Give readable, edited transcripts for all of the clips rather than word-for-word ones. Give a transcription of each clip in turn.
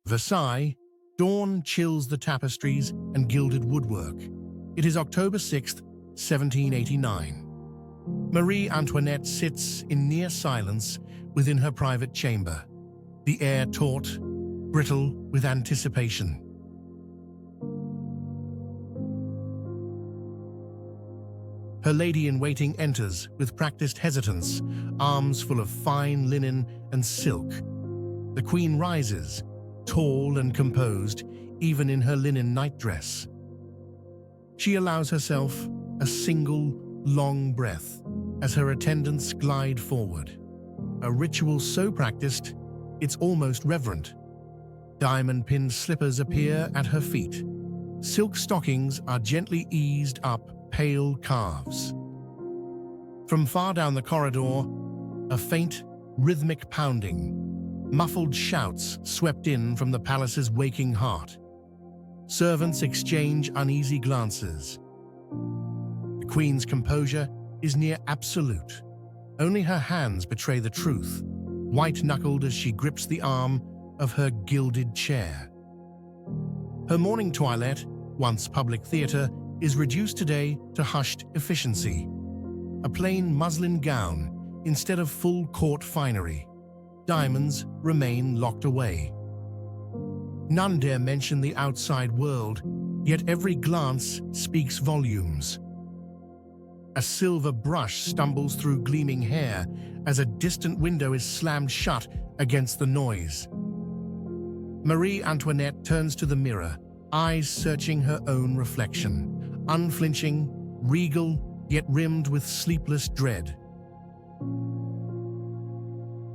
Versailles, dawn chills the tapestries and gilded woodwork. It is October 6th, 1789. Marie Antoinette sits in near silence within her private chamber, the air taut, brittle with anticipation. Her lady-in-waiting enters with practiced hesitance, arms full of fine linen and silk. The queen rises, tall and composed, even in her linen nightdress. She allows herself a single, long breath as her attendants glide forward. A ritual so practiced, it's almost reverent. Diamond-pinned slippers appear at her feet. Silk stockings are gently eased up pale calves. From far down the corridor, a faint, rhythmic pounding. Muffled shouts swept in from the palace's waking heart. Servants exchange uneasy glances. The queen's composure is near absolute. Only her hands betray the truth, white-knuckled as she grips the arm of her gilded chair. Her morning toilette, once public theater, is reduced today to hushed efficiency. A plain muslin gown instead of full court finery. Diamonds remain locked away. None dare mention the outside world, yet every glance speaks volumes. A silver brush stumbles through gleaming hair as a distant window is slammed shut against the noise. Marie Antoinette turns to the mirror, eyes searching her own reflection, unflinching, regal, yet rimmed with sleepless dread.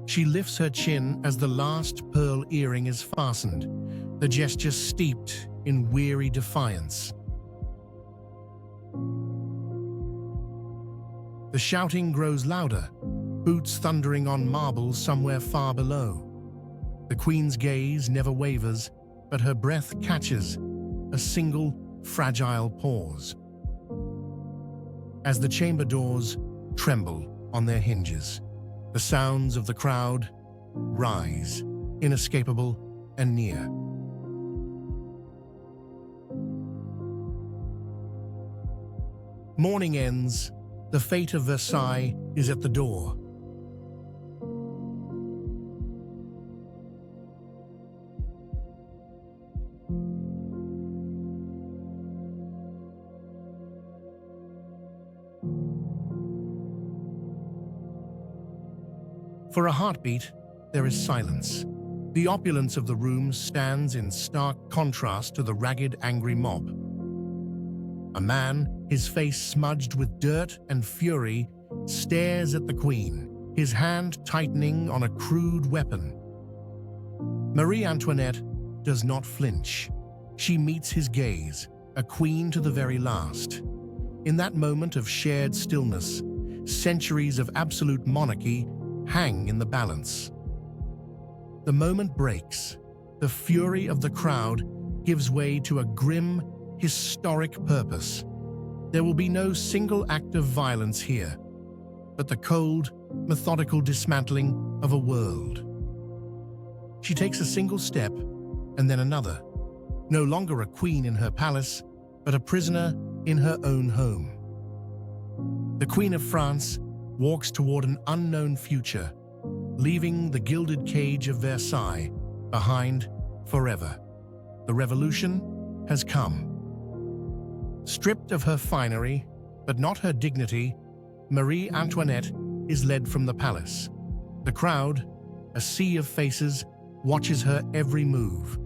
She lifts her chin as the last pearl earring is fastened, the gesture steeped in weary defiance. The shouting grows louder, boots thundering on marble somewhere far below. The queen's gaze never wavers, but her breath catches a single, fragile pause. As the chamber doors tremble on their hinges, the sounds of the crowd rise, inescapable and near. Morning ends. The fate of Versailles is at the door. For a heartbeat, there is silence. The opulence of the room stands in stark contrast to the ragged, angry mob. A man, his face smudged with dirt and fury, stares at the queen, his hand tightening on a crude weapon. Marie Antoinette does not flinch. She meets his gaze, a queen to the very last. In that moment of shared stillness, centuries of absolute monarchy hang in the balance. The moment breaks. The fury of the crowd gives way to a grim, historic purpose. There will be no single act of violence here, but the cold, methodical dismantling of a world. She takes a single step, and then another. No longer a queen in her palace, but a prisoner in her own home. The Queen of France walks toward an unknown future, leaving the gilded cage of Versailles behind forever. The revolution has come. Stripped of her finery, but not her dignity, Marie Antoinette is led from the palace. The crowd, a sea of faces, watches her every move.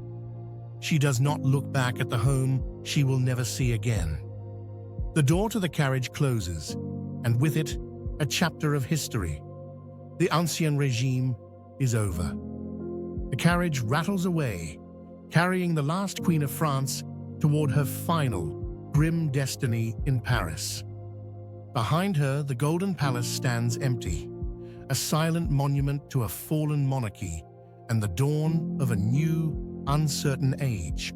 She does not look back at the home she will never see again. The door to the carriage closes, and with it, a chapter of history. The Ancien Regime is over. The carriage rattles away, carrying the last Queen of France toward her final, grim destiny in Paris. Behind her, the Golden Palace stands empty, a silent monument to a fallen monarchy and the dawn of a new, uncertain age.